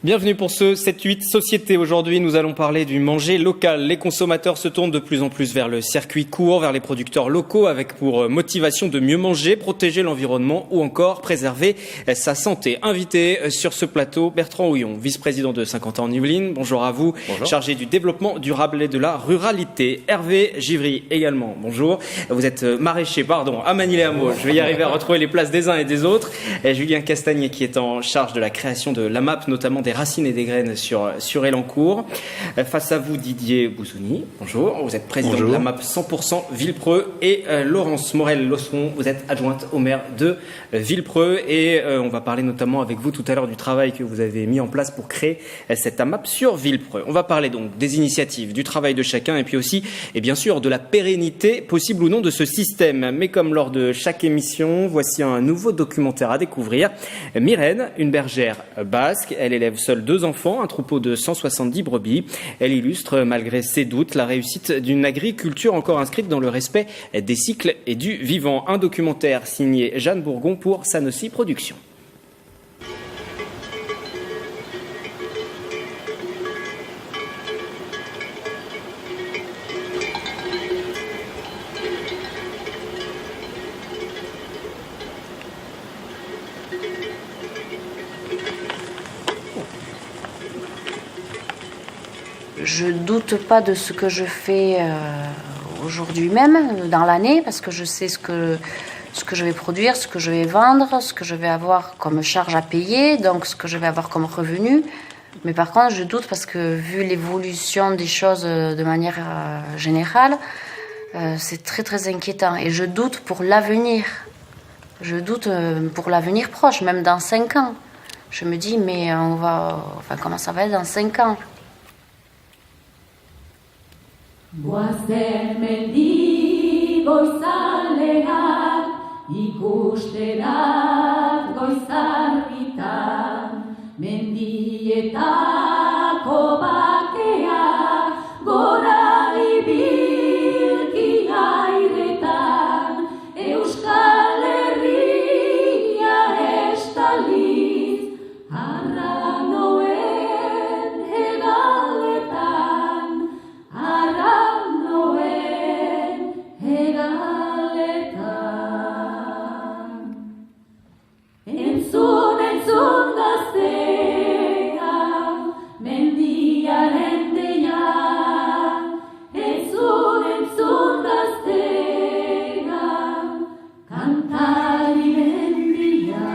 Bienvenue pour ce 7-8 Société. Aujourd'hui, nous allons parler du manger local. Les consommateurs se tournent de plus en plus vers le circuit court, vers les producteurs locaux, avec pour motivation de mieux manger, protéger l'environnement ou encore préserver sa santé. Invité sur ce plateau, Bertrand Houillon, vice-président de 50 ans en Yvelines. Bonjour à vous. Bonjour. Chargé du développement durable et de la ruralité. Hervé Givry également. Bonjour. Vous êtes maraîcher, à Manille-les-Hameaux. Je vais y arriver à retrouver les places des uns et des autres. Et Julien Castagnier qui est en charge de la création de l'AMAP, notamment des racines et des graines sur Elancourt. Face à vous, Didier Bouzouni. Bonjour. Vous êtes président de l'AMAP 100% Villepreux. Et Laurence Morel-Losseron, vous êtes adjointe au maire de Villepreux. Et on va parler notamment avec vous tout à l'heure du travail que vous avez mis en place pour créer cette AMAP sur Villepreux. On va parler donc des initiatives, du travail de chacun et puis aussi, et bien sûr, de la pérennité possible ou non de ce système. Mais comme lors de chaque émission, voici un nouveau documentaire à découvrir. Myrène, une bergère basque, elle élève seule 2 enfants, un troupeau de 170 brebis. Elle illustre, malgré ses doutes, la réussite d'une agriculture encore inscrite dans le respect des cycles et du vivant. Un documentaire signé Jeanne Bourgon pour Sanofi Productions. Je doute pas de ce que je fais aujourd'hui même, dans l'année, parce que je sais ce que je vais produire, ce que je vais vendre, ce que je vais avoir comme charge à payer, donc ce que je vais avoir comme revenu. Mais par contre, je doute parce que vu l'évolution des choses de manière générale, c'est très très inquiétant. Et je doute pour l'avenir. Je doute pour l'avenir proche, même dans 5 ans. Je me dis, mais comment ça va être dans 5 ans ? Goazen mendi goizalean, ikusterat goizarritan, mendietako bakea, gora ibilki airetan, Euskal Herria estaliz, arranoen hegaletan, arranoen hegaletan. Entzun gaztea, mendiaren deia. Entzun gaztea, kantari mendia.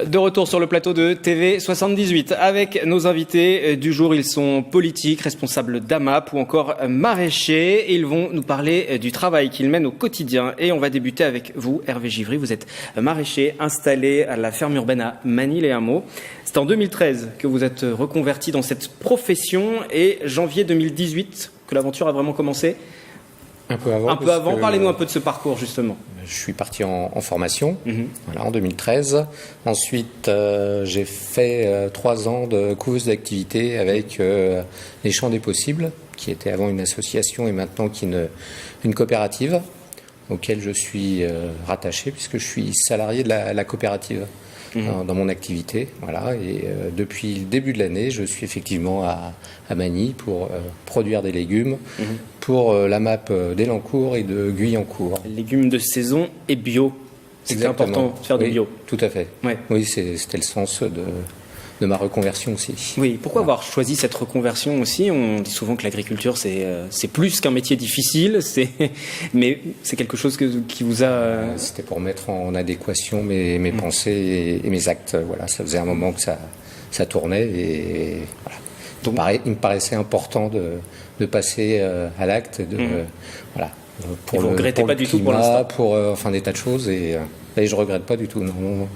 De retour sur le plateau de TV 78 avec nos invités du jour. Ils sont politiques, responsables d'AMAP ou encore maraîchers. Et ils vont nous parler du travail qu'ils mènent au quotidien. Et on va débuter avec vous, Hervé Givry. Vous êtes maraîcher installé à la ferme urbaine à Manille-les-Hameaux. C'est en 2013 que vous êtes reconverti dans cette profession et janvier 2018 que l'aventure a vraiment commencé. Un peu avant. Parlez-nous un peu de ce parcours, justement. Je suis parti en formation, en 2013. Ensuite, j'ai fait 3 ans de couveuse d'activité avec les Champs des Possibles, qui était avant une association et maintenant qui est une coopérative, auquel je suis rattaché, puisque je suis salarié de la coopérative dans mon activité. Voilà. Et depuis le début de l'année, je suis effectivement à Manille pour produire des légumes pour l'AMAP d'Elancourt et de Guyancourt. Légumes de saison et bio. C'était important de faire du bio. Tout à fait. Ouais. Oui, c'était le sens ma reconversion aussi. Oui, pourquoi avoir choisi cette reconversion aussi? On dit souvent que l'agriculture, c'est plus qu'un métier difficile, mais c'est quelque chose qui vous a... C'était pour mettre en adéquation mes pensées et mes actes. Voilà, ça faisait un moment que ça tournait et voilà. Donc, il me paraissait important de passer à l'acte, voilà. Et vous regrettez pas du tout pour l'instant? Pour enfin des tas de choses et je regrette pas du tout. Non.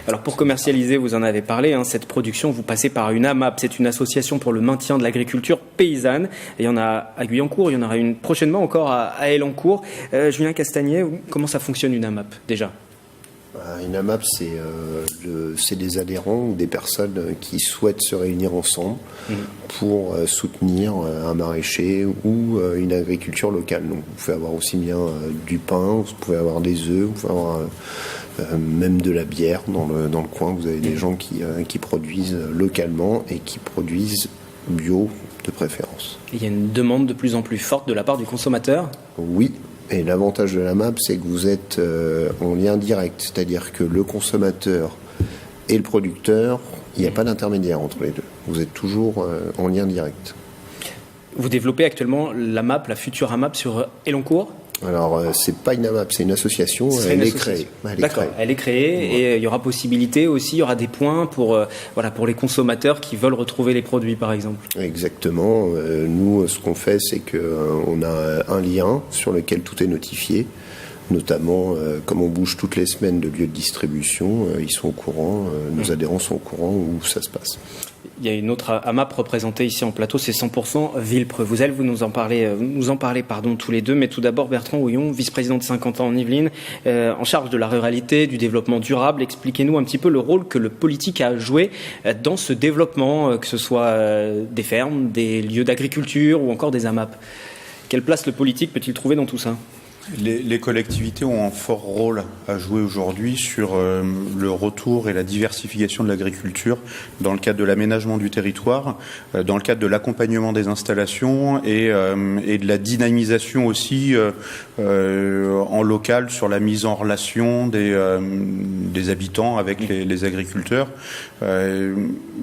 Alors pour commercialiser, vous en avez parlé, cette production, vous passez par une AMAP, c'est une association pour le maintien de l'agriculture paysanne. Et il y en a à Guyancourt, il y en aura une prochainement encore à Elancourt. Julien Castagnet, comment ça fonctionne une AMAP déjà? Une AMAP, c'est des adhérents ou des personnes qui souhaitent se réunir ensemble pour soutenir un maraîcher ou une agriculture locale. Donc vous pouvez avoir aussi bien du pain, vous pouvez avoir des œufs, vous pouvez avoir même de la bière dans le coin. Vous avez des gens qui produisent localement et qui produisent bio de préférence. Il y a une demande de plus en plus forte de la part du consommateur? Oui. Et l'avantage de la MAP, c'est que vous êtes en lien direct, c'est-à-dire que le consommateur et le producteur, il n'y a pas d'intermédiaire entre les deux. Vous êtes toujours en lien direct. Vous développez actuellement la MAP, la future AMAP sur Elancourt? Alors, c'est pas une AMAP, c'est une association. Elle est créée. D'accord, elle est créée et il y aura possibilité aussi, il y aura des points pour les consommateurs qui veulent retrouver les produits, par exemple. Exactement. Nous, ce qu'on fait, c'est qu'on a un lien sur lequel tout est notifié. Notamment, comme on bouge toutes les semaines de lieu de distribution, ils sont au courant, nos adhérents sont au courant où ça se passe. Il y a une autre AMAP représentée ici en plateau, c'est 100% Villepreux. Vous allez nous en parler tous les deux, mais tout d'abord Bertrand Houillon, vice-président de Saint-Quentin en Yvelines, en charge de la ruralité, du développement durable. Expliquez-nous un petit peu le rôle que le politique a joué dans ce développement, que ce soit des fermes, des lieux d'agriculture ou encore des AMAP. Quelle place le politique peut-il trouver dans tout ça ? Les collectivités ont un fort rôle à jouer aujourd'hui sur le retour et la diversification de l'agriculture dans le cadre de l'aménagement du territoire, dans le cadre de l'accompagnement des installations et de la dynamisation aussi en local sur la mise en relation des habitants avec les agriculteurs,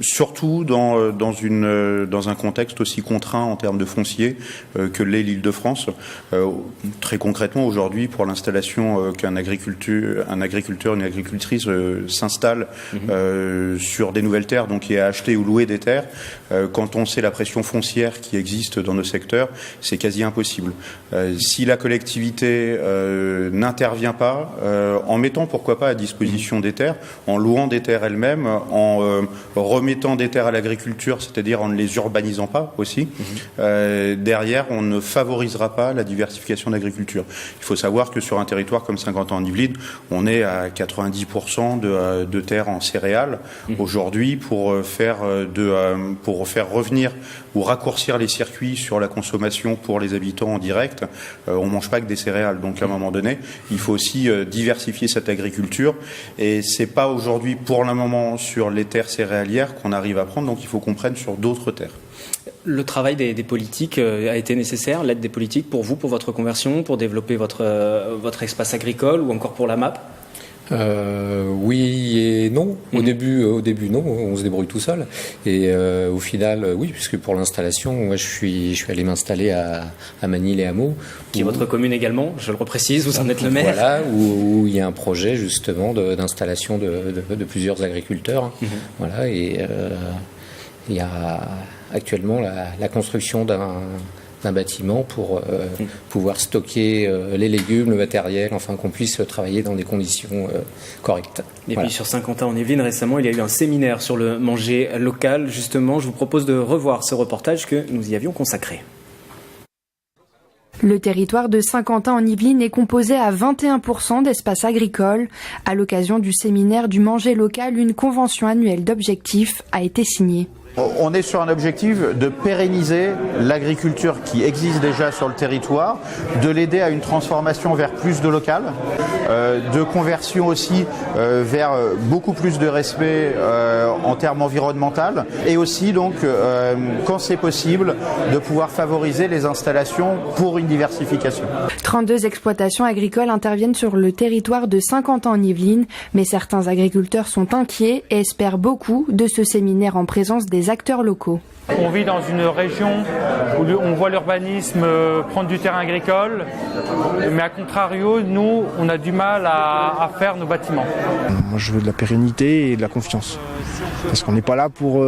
surtout dans un contexte aussi contraint en termes de foncier que l'est l'Île-de-France. Très concrètement, aujourd'hui, pour l'installation qu'un agriculteur, une agricultrice s'installe sur des nouvelles terres, donc qui a acheté ou loué des terres, quand on sait la pression foncière qui existe dans nos secteurs, c'est quasi impossible. Si la collectivité n'intervient pas, en mettant pourquoi pas à disposition des terres, en louant des terres elles-mêmes, en remettant des terres à l'agriculture, c'est-à-dire en ne les urbanisant pas aussi, derrière, on ne favorisera pas la diversification de l'agriculture. Il faut savoir que sur un territoire comme Saint-Quentin en Yvelines, on est à 90% de terres en céréales. Aujourd'hui, pour faire revenir ou raccourcir les circuits sur la consommation pour les habitants en direct, on mange pas que des céréales. Donc à un moment donné, il faut aussi diversifier cette agriculture. Et c'est pas aujourd'hui, pour le moment, sur les terres céréalières qu'on arrive à prendre. Donc il faut qu'on prenne sur d'autres terres. Le travail des politiques a été nécessaire, l'aide des politiques pour vous, pour votre conversion, pour développer votre espace agricole ou encore pour la MAP? Oui et non. Au début, non, on se débrouille tout seul. Et au final, oui, puisque pour l'installation, moi, je suis allé m'installer à Manille-les-Hameaux. Qui est votre commune également, je le reprécise, vous en êtes le maire. Voilà, où il y a un projet justement d'installation de plusieurs agriculteurs. Voilà, et il y a actuellement la construction d'un bâtiment pour pouvoir stocker les légumes, le matériel, enfin qu'on puisse travailler dans des conditions correctes. Et puis sur Saint-Quentin en Yvelines, récemment, il y a eu un séminaire sur le manger local. Justement, je vous propose de revoir ce reportage que nous y avions consacré. Le territoire de Saint-Quentin en Yvelines est composé à 21% d'espaces agricoles. À l'occasion du séminaire du manger local, une convention annuelle d'objectifs a été signée. On est sur un objectif de pérenniser l'agriculture qui existe déjà sur le territoire, de l'aider à une transformation vers plus de local, de conversion aussi vers beaucoup plus de respect en termes environnementaux, et aussi donc quand c'est possible de pouvoir favoriser les installations pour une diversification. 32 exploitations agricoles interviennent sur le territoire de Saint-Quentin-en-Yvelines, mais certains agriculteurs sont inquiets et espèrent beaucoup de ce séminaire en présence des acteurs locaux. On vit dans une région où on voit l'urbanisme prendre du terrain agricole, mais à contrario, nous, on a du mal à faire nos bâtiments. Moi, je veux de la pérennité et de la confiance. Parce qu'on n'est pas là pour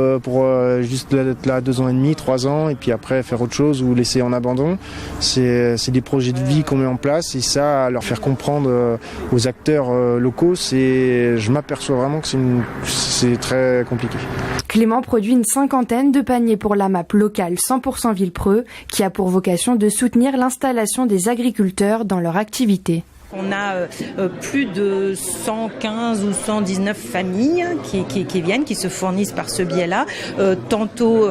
juste être là 2 ans et demi, 3 ans, et puis après faire autre chose ou laisser en abandon. C'est des projets de vie qu'on met en place, et ça, leur faire comprendre aux acteurs locaux, je m'aperçois vraiment que c'est très compliqué. Clément produit une 50aine de paniers pour la MAP locale 100% Villepreux, qui a pour vocation de soutenir l'installation des agriculteurs dans leur activité. On a plus de 115 ou 119 familles qui viennent, qui se fournissent par ce biais-là, tantôt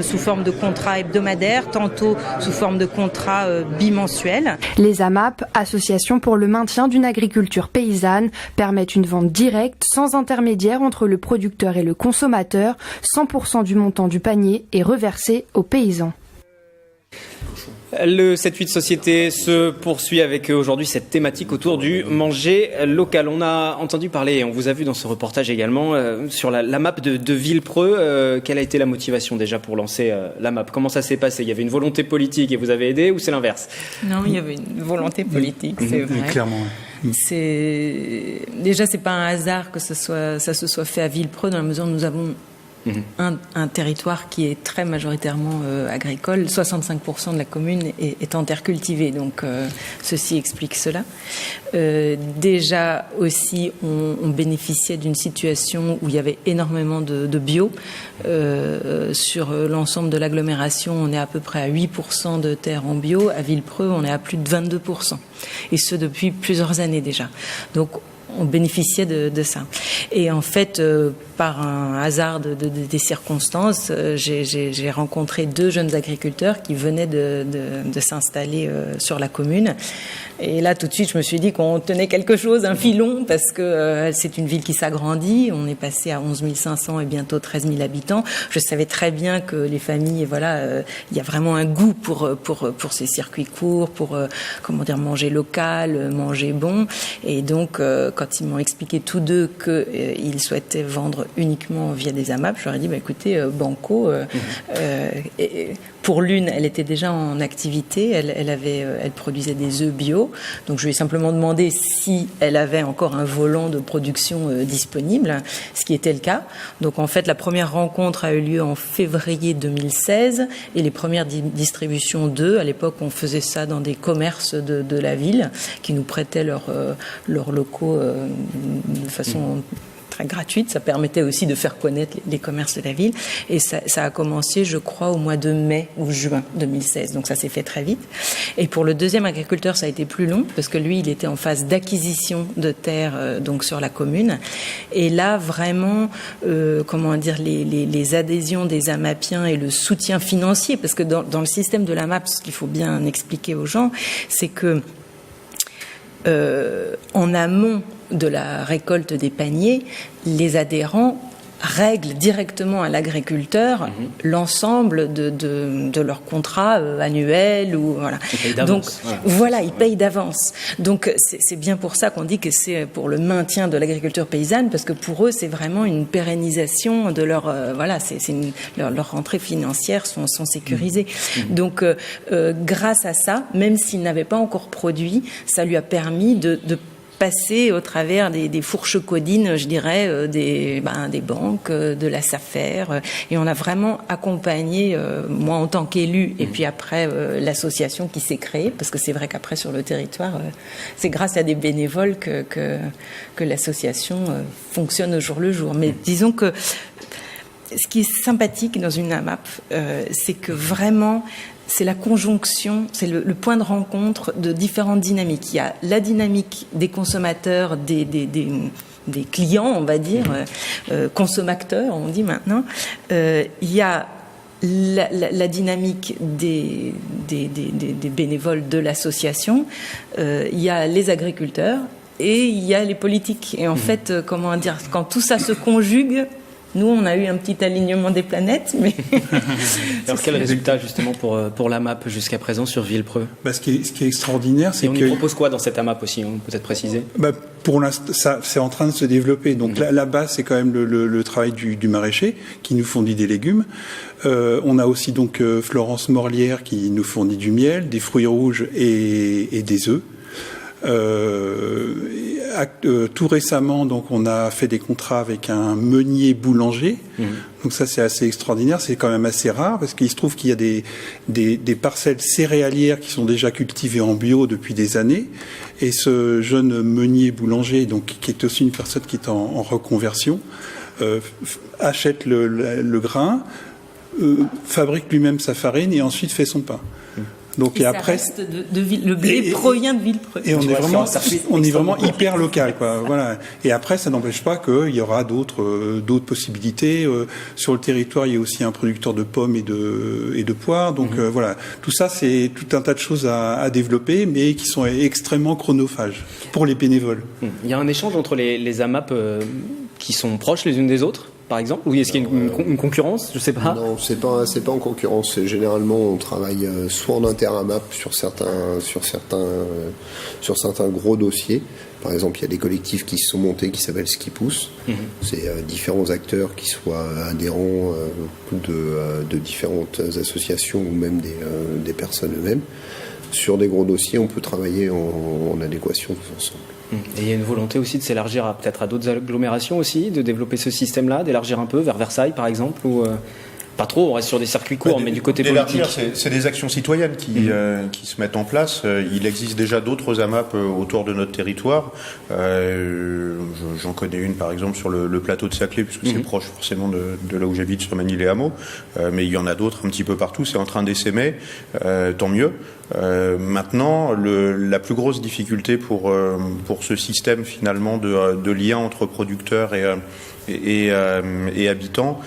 sous forme de contrat hebdomadaire, tantôt sous forme de contrat bimensuel. Les AMAP, associations pour le maintien d'une agriculture paysanne, permettent une vente directe sans intermédiaire entre le producteur et le consommateur. 100% du montant du panier est reversé aux paysans. Le 7-8 Société se poursuit avec aujourd'hui cette thématique autour du manger local. On a entendu parler, on vous a vu dans ce reportage également, sur la map de Villepreux. Quelle a été la motivation déjà pour lancer la map? Comment ça s'est passé? Il y avait une volonté politique et vous avez aidé, ou c'est l'inverse? Non, il y avait une volonté politique, c'est vrai. Clairement. Déjà, c'est pas un hasard que ça se soit fait à Villepreux, dans la mesure où nous avons un territoire qui est très majoritairement agricole, 65% de la commune est en terre cultivée, donc ceci explique cela. Déjà aussi, on bénéficiait d'une situation où il y avait énormément de bio. Sur l'ensemble de l'agglomération, on est à peu près à 8% de terres en bio. À Villepreux, on est à plus de 22%, et ce depuis plusieurs années déjà. Donc on bénéficiait de ça. Et en fait, par un hasard des circonstances, j'ai rencontré 2 jeunes agriculteurs qui venaient de s'installer sur la commune. Et là, tout de suite, je me suis dit qu'on tenait quelque chose, un filon, parce que c'est une ville qui s'agrandit. On est passé à 11 500 et bientôt 13 000 habitants. Je savais très bien que les familles, il y a vraiment un goût pour ces circuits courts, pour manger local, manger bon. Et donc, quand ils m'ont expliqué tous deux qu'ils souhaitaient vendre uniquement via des AMAP, je leur ai dit, écoutez, banco, pour l'une, elle était déjà en activité, elle produisait des œufs bio, donc je lui ai simplement demandé si elle avait encore un volant de production disponible, ce qui était le cas. Donc en fait, la première rencontre a eu lieu en février 2016, et les premières distributions d'œufs, à l'époque on faisait ça dans des commerces de la ville, qui nous prêtaient leurs locaux de façon très gratuite. Ça permettait aussi de faire connaître les commerces de la ville. Et ça a commencé, je crois, au mois de mai ou juin 2016. Donc ça s'est fait très vite. Et pour le deuxième agriculteur, ça a été plus long, parce que lui, il était en phase d'acquisition de terres donc sur la commune. Et là, vraiment, les adhésions des AMAPiens et le soutien financier, parce que dans le système de l'AMAP, ce qu'il faut bien expliquer aux gens, c'est que en amont de la récolte des paniers, les adhérents règlent directement à l'agriculteur l'ensemble de leur contrat annuel ou voilà. Donc voilà, ils payent d'avance. Donc c'est bien pour ça qu'on dit que c'est pour le maintien de l'agriculture paysanne, parce que pour eux c'est vraiment une pérennisation de leur leur rentrée financière sont sécurisées. Donc grâce à ça, même s'ils n'avaient pas encore produit, ça lui a permis de passer au travers des fourches codines, je dirais, des banques, de la SAFER, et on a vraiment accompagné, moi en tant qu'élu, et puis après l'association qui s'est créée, parce que c'est vrai qu'après sur le territoire, c'est grâce à des bénévoles que l'association fonctionne au jour le jour. Mais disons que ce qui est sympathique dans une AMAP, c'est que vraiment c'est la conjonction, c'est le point de rencontre de différentes dynamiques. Il y a la dynamique des consommateurs, des clients, on va dire, consommateurs, on dit maintenant, il y a la dynamique des bénévoles de l'association, il y a les agriculteurs et il y a les politiques. Et en fait, comment dire, quand tout ça se conjugue, nous, on a eu un petit alignement des planètes, mais... Alors, quel résultat, justement, pour l'AMAP jusqu'à présent sur Villepreux? Ce qui est extraordinaire, c'est que... Et on y propose quoi dans cette AMAP aussi, on peut peut-être préciser? Pour l'instant, ça, c'est en train de se développer. Donc la base, c'est quand même le travail du maraîcher, qui nous fournit des légumes. On a aussi donc Florence Morlière, qui nous fournit du miel, des fruits rouges et des œufs. Tout récemment, donc, on a fait des contrats avec un meunier boulanger. Donc ça, c'est assez extraordinaire. C'est quand même assez rare parce qu'il se trouve qu'il y a des parcelles céréalières qui sont déjà cultivées en bio depuis des années. Et ce jeune meunier boulanger, donc, qui est aussi une personne qui est en reconversion, achète le grain, fabrique lui-même sa farine et ensuite fait son pain. Donc, et après, le blé provient de Villepreux. Et on est vraiment hyper local, quoi. Voilà. Et après, ça n'empêche pas qu'il y aura d'autres possibilités. Sur le territoire, il y a aussi un producteur de pommes et de poires. Donc voilà, tout ça, c'est tout un tas de choses à développer, mais qui sont extrêmement chronophages pour les bénévoles. Il y a un échange entre les AMAP qui sont proches les unes des autres, par exemple, ou est-ce qu'il y a une concurrence? Je sais pas. Non, c'est pas en concurrence. Généralement, on travaille soit en inter-AMAP sur certains gros dossiers. Par exemple, il y a des collectifs qui se sont montés qui s'appellent Ski Pousse. C'est différents acteurs qui soient adhérents de différentes associations ou même des personnes eux-mêmes. Sur des gros dossiers, on peut travailler en adéquation tous ensemble. Et il y a une volonté aussi de s'élargir peut-être à d'autres agglomérations aussi, de développer ce système-là, d'élargir un peu vers Versailles par exemple, ou pas trop, on reste sur des circuits courts, mais du côté politique. C'est des actions citoyennes qui se mettent en place. Il existe déjà d'autres AMAP autour de notre territoire. J'en connais une par exemple sur le plateau de Saclay, puisque c'est proche forcément de là où j'habite, sur Manille-les-Hameaux. Mais il y en a d'autres un petit peu partout, c'est en train d'essaimer, tant mieux. Maintenant, la plus grosse difficulté pour ce système finalement de lien entre producteurs et habitants,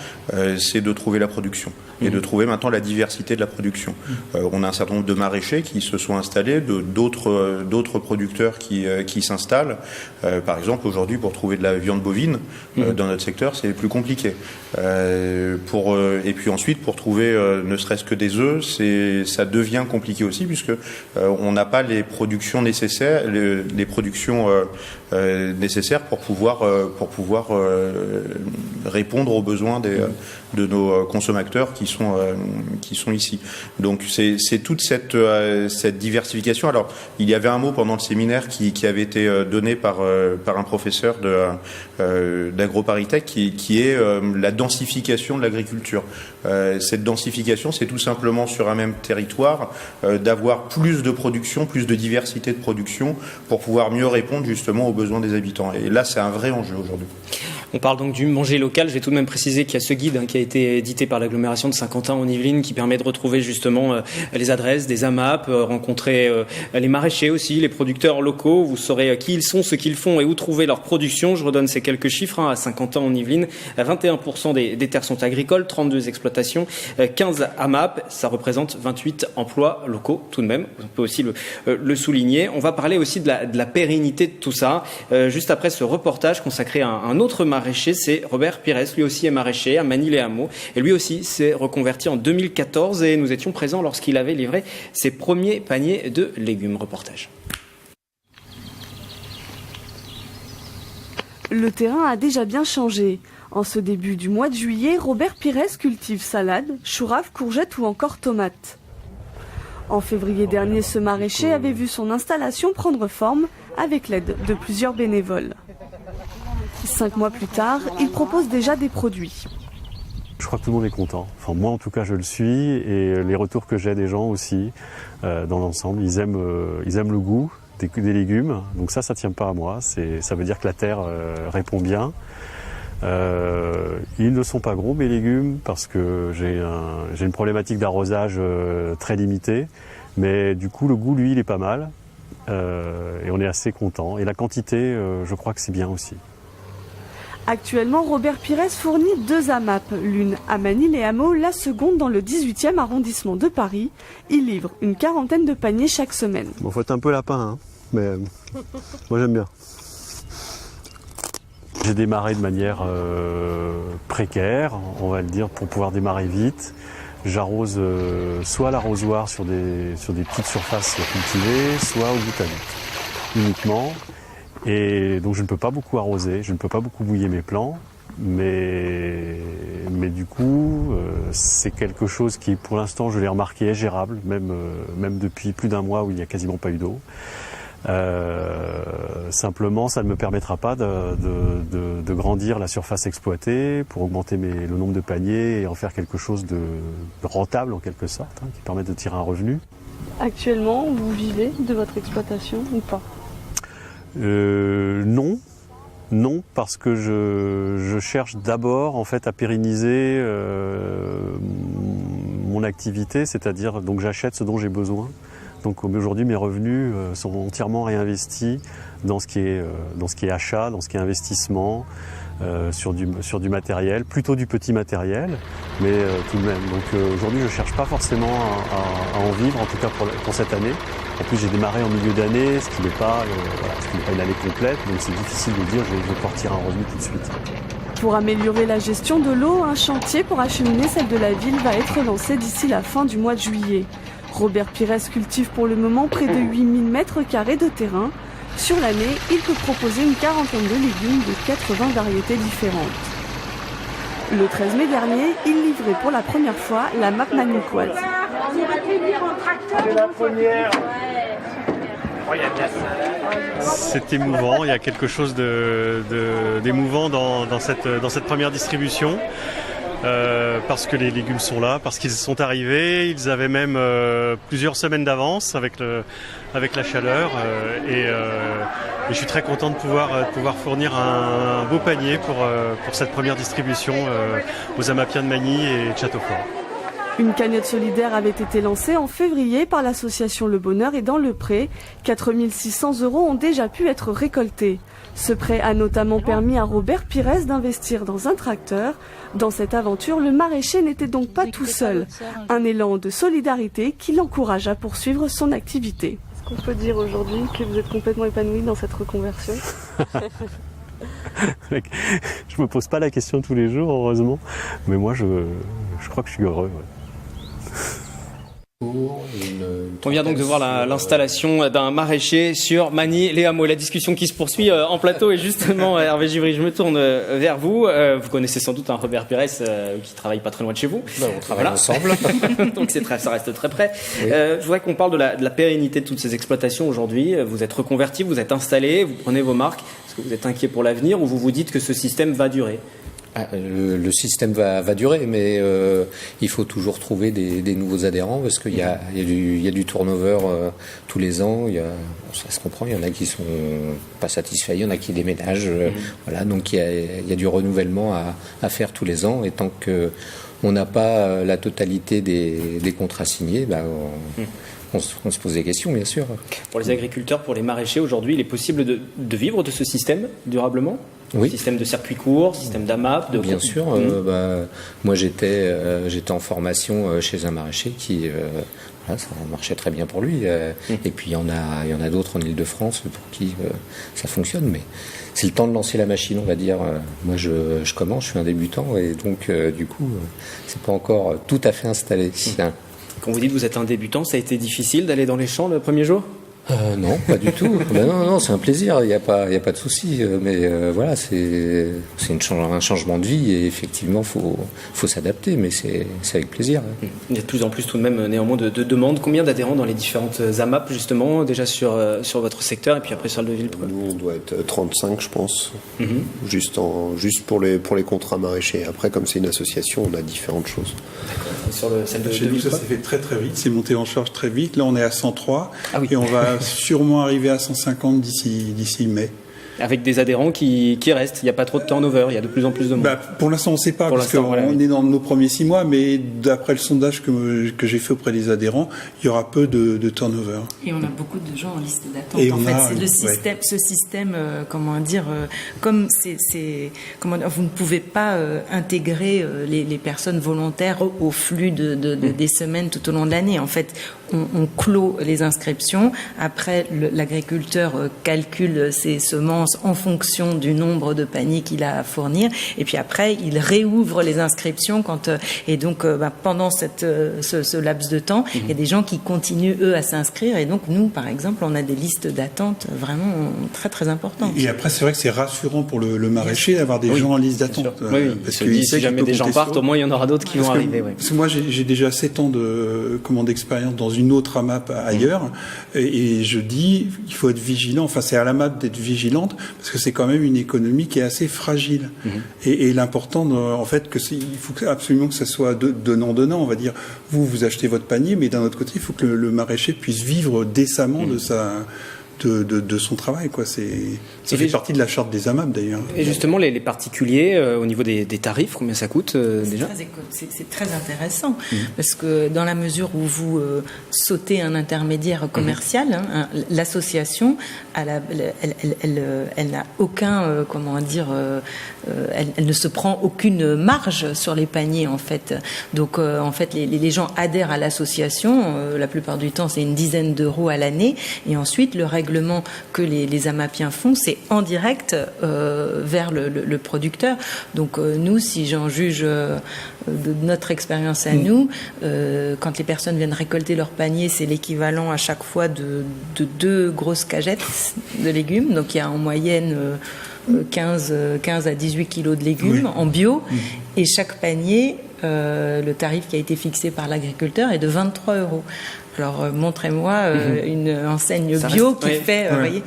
c'est de trouver la production et de trouver maintenant la diversité de la production. On a un certain nombre de maraîchers qui se sont installés, d'autres producteurs qui s'installent. Par exemple, aujourd'hui, pour trouver de la viande bovine dans notre secteur, c'est plus compliqué. Et puis ensuite, pour trouver ne serait-ce que des œufs, ça devient compliqué aussi, puisque on n'a pas les productions nécessaires, les productions nécessaires pour pouvoir répondre aux besoins de nos consommateurs qui sont ici. Donc c'est toute cette diversification. Alors il y avait un mot pendant le séminaire qui avait été donné par un professeur d'AgroParisTech qui est la densification de l'agriculture. Cette densification, c'est tout simplement sur un même territoire d'avoir plus de production, plus de diversité de production pour pouvoir mieux répondre justement aux besoins des habitants. Et là, c'est un vrai enjeu aujourd'hui. On parle donc du manger local. Je vais tout de même préciser qu'il y a ce guide qui a été édité par l'agglomération de Saint-Quentin en Yvelines qui permet de retrouver justement les adresses des AMAP, rencontrer les maraîchers aussi, les producteurs locaux. Vous saurez qui ils sont, ce qu'ils font et où trouver leur production. Je redonne ces quelques chiffres. À Saint-Quentin en Yvelines, 21% des terres sont agricoles, 32 exploitations, 15 AMAP. Ça représente 28 emplois locaux tout de même. On peut aussi le souligner. On va parler aussi de la pérennité de tout ça. Juste après ce reportage consacré à un autre maraîcher, c'est Robert Pires, lui aussi est maraîcher à Manille-les-Hameaux et lui aussi s'est reconverti en 2014 et nous étions présents lorsqu'il avait livré ses premiers paniers de légumes. Reportage. Le terrain a déjà bien changé. En ce début du mois de juillet, Robert Pires cultive salade, chou-rave, courgettes ou encore tomates. En février dernier, ce maraîcher avait vu son installation prendre forme avec l'aide de plusieurs bénévoles. 5 mois plus tard, il propose déjà des produits. Je crois que tout le monde est content. Enfin, moi, en tout cas, je le suis. Et les retours que j'ai des gens aussi, dans l'ensemble, ils aiment le goût des légumes. Donc ça tient pas à moi. Ça veut dire que la terre répond bien. Ils ne sont pas gros, mes légumes, parce que j'ai une problématique d'arrosage très limitée. Mais du coup, le goût, lui, il est pas mal. Et on est assez content. Et la quantité, je crois que c'est bien aussi. Actuellement, Robert Pires fournit 2 AMAP, l'une à Manille-les-Hameaux, la seconde dans le 18e arrondissement de Paris. Il livre une 40aine de paniers chaque semaine. Bon, faut être un peu lapin, hein, mais moi j'aime bien. J'ai démarré de manière précaire, on va le dire, pour pouvoir démarrer vite. J'arrose soit à l'arrosoir sur des petites surfaces cultivées, soit au goutte à goutte, uniquement. Et donc je ne peux pas beaucoup arroser, je ne peux pas beaucoup mouiller mes plants, mais du coup c'est quelque chose qui pour l'instant je l'ai remarqué est gérable, même depuis plus d'un mois où il n'y a quasiment pas eu d'eau. Simplement ça ne me permettra pas de grandir la surface exploitée pour augmenter le nombre de paniers et en faire quelque chose de rentable en quelque sorte, qui permette de tirer un revenu. Actuellement, vous vivez de votre exploitation ou pas ? Non, parce que je cherche d'abord en fait à pérenniser mon activité, c'est-à-dire donc j'achète ce dont j'ai besoin. Donc aujourd'hui mes revenus sont entièrement réinvestis dans ce qui est achat, dans ce qui est investissement, sur du matériel, plutôt du petit matériel, mais tout de même. Donc aujourd'hui je cherche pas forcément à en vivre, en tout cas pour cette année. En plus, j'ai démarré en milieu d'année, ce qui n'est pas une année complète, donc c'est difficile de dire je vais pouvoir tirer un revenu tout de suite. Pour améliorer la gestion de l'eau, un chantier pour acheminer celle de la ville va être lancé d'ici la fin du mois de juillet. Robert Pires cultive pour le moment près de 8000 m² de terrain. Sur l'année, il peut proposer une 40aine de légumes de 80 variétés différentes. Le 13 mai dernier, il livrait pour la première fois la MAP manicouase. C'est émouvant, il y a quelque chose d'émouvant dans cette première distribution. Parce que les légumes sont là, parce qu'ils sont arrivés, ils avaient même plusieurs semaines d'avance avec la chaleur et je suis très content de pouvoir fournir un beau panier pour cette première distribution aux Amapiens de Magny et de Châteaufort. Une cagnotte solidaire avait été lancée en février par l'association Le Bonheur et dans le prêt, 4 600 € ont déjà pu être récoltés. Ce prêt a notamment permis à Robert Pires d'investir dans un tracteur. Dans cette aventure, le maraîcher n'était donc pas tout seul. Un élan de solidarité qui l'encourage à poursuivre son activité. Est-ce qu'on peut dire aujourd'hui que vous êtes complètement épanoui dans cette reconversion ? Je me pose pas la question tous les jours, heureusement, mais moi je crois que je suis heureux. Ouais. On vient donc de voir l'installation d'un maraîcher sur Magny-les-Hameaux. La discussion qui se poursuit en plateau et justement, Hervé Givry, je me tourne vers vous. Vous connaissez sans doute un Robert Pires qui travaille pas très loin de chez vous. On travaille ensemble. Donc ça reste très près. Oui. Je voudrais qu'on parle de la pérennité de toutes ces exploitations aujourd'hui. Vous êtes reconverti, vous êtes installé, vous prenez vos marques. Est-ce que vous êtes inquiet pour l'avenir ou vous dites que ce système va durer ? Le système va durer, mais il faut toujours trouver des nouveaux adhérents parce qu'il y a du turnover tous les ans. Ça se comprend, il y en a qui sont pas satisfaits, il y en a qui déménagent. Voilà, donc il y a du renouvellement à faire tous les ans. Et tant qu'on n'a pas la totalité des contrats signés, on se pose des questions, bien sûr. Pour les agriculteurs, pour les maraîchers, aujourd'hui, il est possible de vivre de ce système durablement ? Oui. Système de circuit court, système d'AMAP. Bien sûr. Moi, j'étais en formation chez un maraîcher qui, ça marchait très bien pour lui. Et puis il y en a d'autres en Île-de-France pour qui ça fonctionne. Mais c'est le temps de lancer la machine, on va dire. Moi, je commence, je suis un débutant et donc du coup, c'est pas encore tout à fait installé. Quand vous dites que vous êtes un débutant, ça a été difficile d'aller dans les champs le premier jour ? Non, pas du tout. Non, c'est un plaisir. Il y a pas de souci. Mais voilà, c'est un changement de vie et effectivement, faut s'adapter. Mais c'est avec plaisir. Il y a de plus en plus tout de même néanmoins de demandes. Combien d'adhérents dans les différentes AMAP justement déjà sur votre secteur et puis après sur le de ville ? Nous, on doit être 35, je pense. Juste pour les contrats maraîchers. Après, comme c'est une association, on a différentes choses. D'accord. Sur celle de chez nous, ça s'est fait très très vite. C'est monté en charge très vite. Là, on est à 103 et on va sûrement arriver à 150 d'ici mai. Avec des adhérents qui restent. Il n'y a pas trop de turnover. Il y a de plus en plus de monde. Pour l'instant, on ne sait pas, parce qu'on est dans nos premiers 6 mois, mais d'après le sondage que j'ai fait auprès des adhérents, il y aura peu de turnover. Et on a beaucoup de gens en liste d'attente. En fait, c'est le système, ce système, comme vous ne pouvez pas intégrer les personnes volontaires au flux des semaines tout au long de l'année. En fait, on clôt les inscriptions. Après, l'agriculteur calcule ses semences en fonction du nombre de paniers qu'il a à fournir. Et puis après, il réouvre les inscriptions et donc pendant ce laps de temps, il y a des gens qui continuent eux à s'inscrire. Et donc nous, par exemple, on a des listes d'attente vraiment très très importantes. Et après, c'est vrai que c'est rassurant pour le maraîcher d'avoir des gens en liste d'attente. Parce que si jamais des gens partent, au moins il y en aura d'autres qui vont arriver. Parce que moi, j'ai déjà 7 ans d'expérience dans une autre AMAP ailleurs, et je dis il faut être vigilant. Enfin, c'est à l'AMAP d'être vigilante parce que c'est quand même une économie qui est assez fragile. Et l'important, en fait, il faut absolument que ça soit donnant-donnant. On va dire, vous achetez votre panier, mais d'un autre côté, il faut que le maraîcher puisse vivre décemment de son travail, quoi. Ça fait partie de la charte des AMAP d'ailleurs. Et justement, les particuliers, au niveau des tarifs, combien ça coûte déjà ? C'est très intéressant parce que dans la mesure où vous sautez un intermédiaire commercial, l'association, elle n'a aucun, elle ne se prend aucune marge sur les paniers en fait. Donc en fait, les gens adhèrent à l'association. La plupart du temps, c'est une dizaine d'euros à l'année, et ensuite le règlement que les AMAPiens font, c'est en direct vers le producteur. Donc nous, si j'en juge de notre expérience à nous, quand les personnes viennent récolter leur panier, c'est l'équivalent à chaque fois de 2 grosses cagettes de légumes. Donc il y a en moyenne 15 à 18 kilos de légumes en bio, et chaque panier, le tarif qui a été fixé par l'agriculteur est de 23 €. Alors montrez-moi une enseigne bio qui fait, voyez.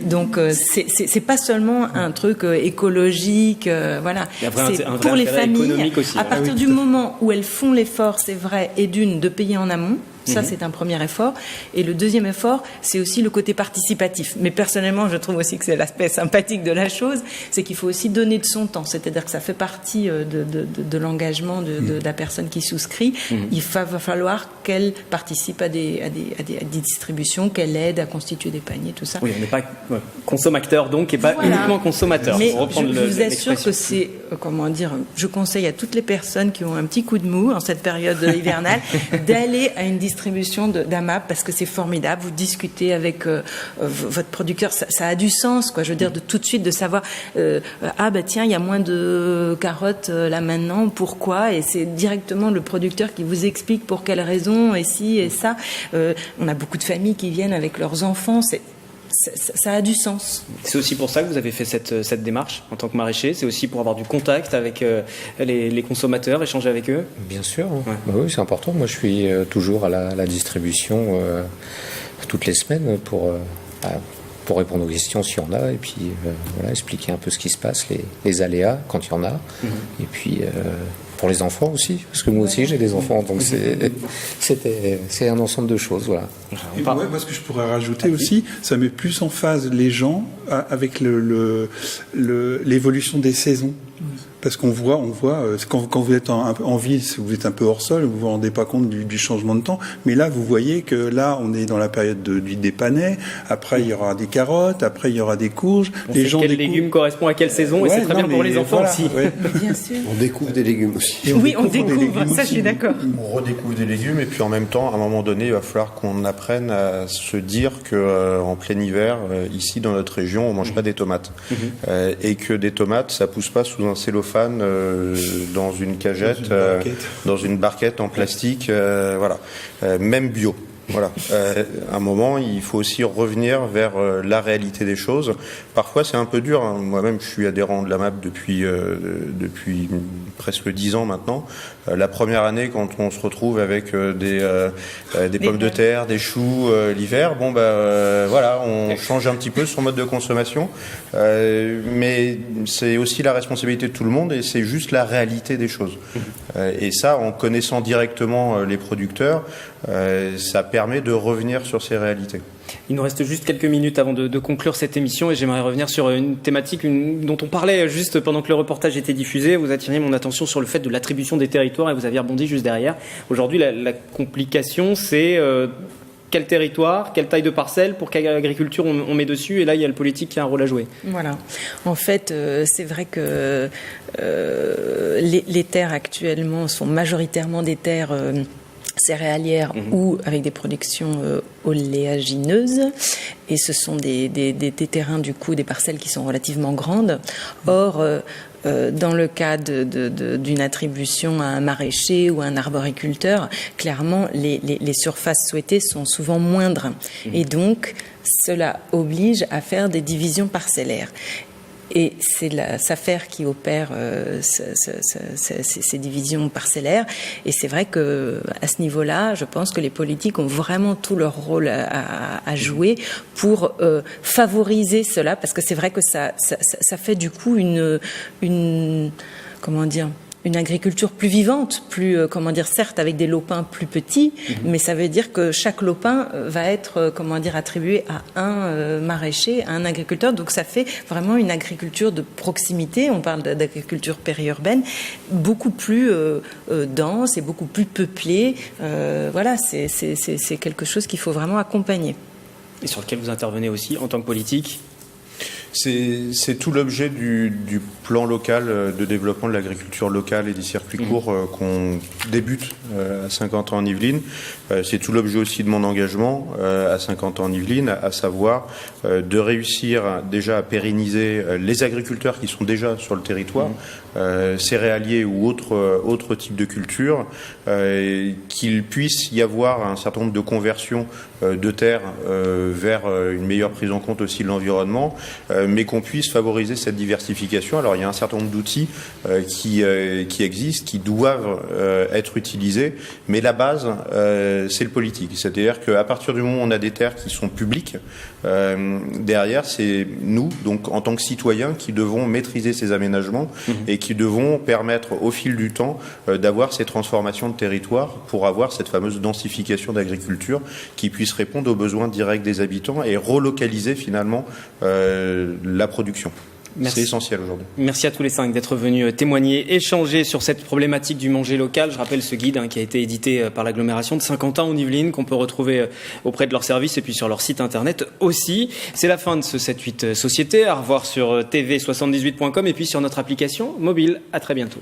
Donc c'est pas seulement un truc écologique, voilà. C'est pour les familles. Aussi, à partir du moment où elles font l'effort, c'est vrai, et de payer en amont. Ça, c'est un premier effort. Et le deuxième effort, c'est aussi le côté participatif. Mais personnellement, je trouve aussi que c'est l'aspect sympathique de la chose, c'est qu'il faut aussi donner de son temps. C'est-à-dire que ça fait partie de l'engagement de la personne qui souscrit. Il va falloir qu'elle participe à des distributions, qu'elle aide à constituer des paniers, tout ça. Oui, on n'est pas consommateur donc, et pas uniquement consommateur. Mais je vous assure que c'est, je conseille à toutes les personnes qui ont un petit coup de mou en cette période hivernale d'aller à une distribution d'AMAP, parce que c'est formidable. Vous discutez avec votre producteur, ça a du sens, quoi. Je veux dire, de tout de suite de savoir tiens, il y a moins de carottes là maintenant, pourquoi, et c'est directement le producteur qui vous explique pour quelles raisons, et ci et ça. On a beaucoup de familles qui viennent avec leurs enfants. Ça a du sens. C'est aussi pour ça que vous avez fait cette démarche en tant que maraîcher. C'est aussi pour avoir du contact avec les consommateurs, échanger avec eux. Bien sûr. Oui, c'est important. Moi, je suis toujours à la distribution toutes les semaines pour répondre aux questions s'il y en a, et puis expliquer un peu ce qui se passe, les aléas quand il y en a, et puis pour les enfants aussi, parce que moi aussi j'ai des enfants, donc c'est un ensemble de choses, voilà. Et moi, ce que je pourrais rajouter aussi, ça met plus en phase les gens avec l'évolution des saisons. Parce qu'on voit quand vous êtes en ville, vous êtes un peu hors sol, vous vous rendez pas compte du changement de temps. Mais là, vous voyez que là, on est dans la période des panais. Après, il y aura des carottes. Après, il y aura des courges. Quel légume correspond à quelle saison, et c'est très bien pour les enfants aussi. Bien sûr. On découvre des légumes aussi. Oui, on découvre. Ça, je suis d'accord. On redécouvre des légumes, et puis en même temps, à un moment donné, il va falloir qu'on apprenne à se dire que en plein hiver, ici dans notre région, on mange pas des tomates, et que des tomates, ça pousse pas sous un cellophane dans une cagette, dans une barquette en plastique, même bio. Voilà. À un moment, il faut aussi revenir vers la réalité des choses. Parfois, c'est un peu dur. Hein. Moi-même, je suis adhérent de l'AMAP depuis presque 10 ans maintenant. La première année, quand on se retrouve avec des pommes de terre, des choux l'hiver, on change un petit peu son mode de consommation. Mais c'est aussi la responsabilité de tout le monde, et c'est juste la réalité des choses. Et ça, en connaissant directement les producteurs, ça permet permet de revenir sur ces réalités. Il nous reste juste quelques minutes avant de conclure cette émission et j'aimerais revenir sur une thématique dont on parlait juste pendant que le reportage était diffusé. Vous attiriez mon attention sur le fait de l'attribution des territoires et vous aviez rebondi juste derrière. Aujourd'hui, la complication, c'est quel territoire, quelle taille de parcelle, pour quelle agriculture on met dessus. Et là, il y a le politique qui a un rôle à jouer. Voilà. En fait, c'est vrai que les terres actuellement sont majoritairement des terres céréalières ou avec des productions oléagineuses, et ce sont des terrains, du coup, des parcelles qui sont relativement grandes. Or, dans le cas d'une attribution à un maraîcher ou à un arboriculteur, clairement, les surfaces souhaitées sont souvent moindres. Et donc, cela oblige à faire des divisions parcellaires. Et c'est la SAFER qui opère ces divisions parcellaires. Et c'est vrai que à ce niveau-là, je pense que les politiques ont vraiment tout leur rôle à jouer pour favoriser cela, parce que c'est vrai que ça fait du coup une agriculture plus vivante, certes avec des lopins plus petits, mais ça veut dire que chaque lopin va être, attribué à un maraîcher, à un agriculteur. Donc ça fait vraiment une agriculture de proximité. On parle d'agriculture périurbaine, beaucoup plus dense et beaucoup plus peuplée. Voilà, c'est quelque chose qu'il faut vraiment accompagner. Et sur lequel vous intervenez aussi en tant que politique. C'est tout l'objet du plan local de développement de l'agriculture locale et des circuits courts qu'on débute à 50 ans en Yvelines. C'est tout l'objet aussi de mon engagement à 50 ans en Yvelines, à savoir de réussir déjà à pérenniser les agriculteurs qui sont déjà sur le territoire, céréaliers ou autres types de cultures, qu'il puisse y avoir un certain nombre de conversions de terres vers une meilleure prise en compte aussi de l'environnement, mais qu'on puisse favoriser cette diversification. Alors il y a un certain nombre d'outils qui existent, qui doivent être utilisés, mais la base c'est le politique. C'est-à-dire qu'à partir du moment où on a des terres qui sont publiques, derrière c'est nous, donc en tant que citoyens, qui devons maîtriser ces aménagements et qui devons permettre au fil du temps d'avoir ces transformations de territoire pour avoir cette fameuse densification d'agriculture qui puisse répondre aux besoins directs des habitants et relocaliser finalement la production. C'est essentiel aujourd'hui. Merci à tous les 5 d'être venus témoigner, échanger sur cette problématique du manger local. Je rappelle ce guide qui a été édité par l'agglomération de Saint-Quentin en Yvelines, qu'on peut retrouver auprès de leur service et puis sur leur site internet aussi. C'est la fin de ce 7-8 Société. À revoir sur tv78.com et puis sur notre application mobile. À très bientôt.